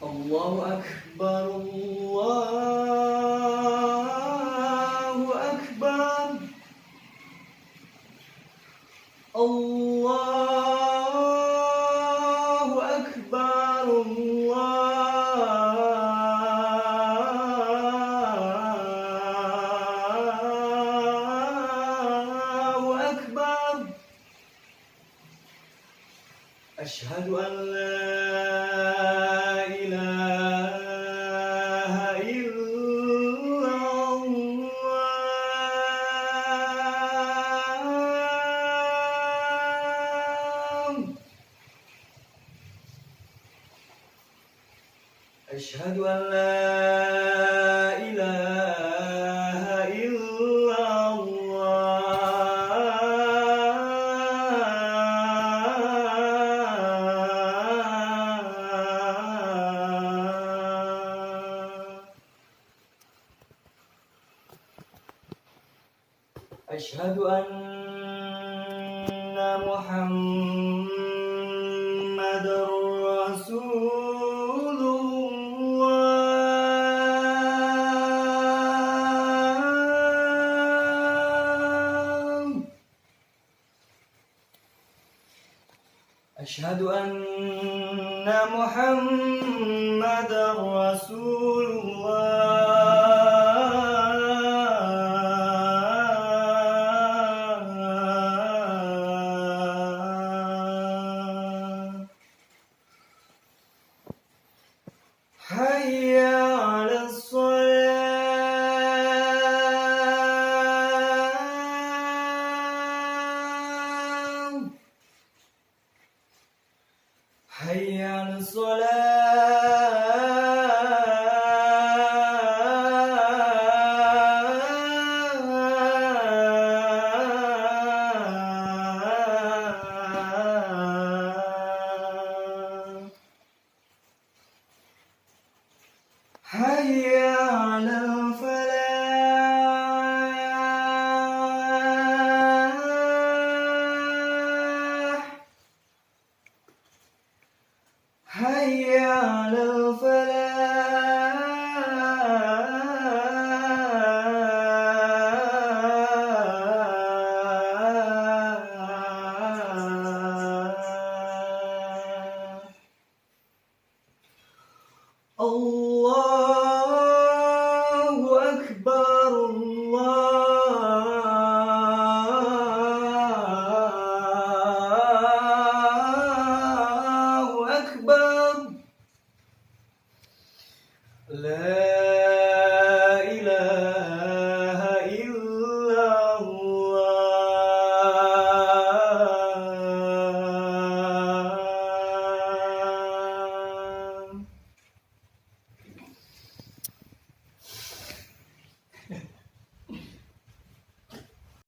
الله أكبر الله أكبر الله أكبر الله أكبر أشهد أن لا إله إلا الله أشهد أن لا إله إلا الله أشهد أن محمدًا رسول الله أشهد أن محمدًا رسول الله حي على الصلاة حي على الصلاة حي على الفلاح حي على الفلاح الله أكبر الله أكبر لا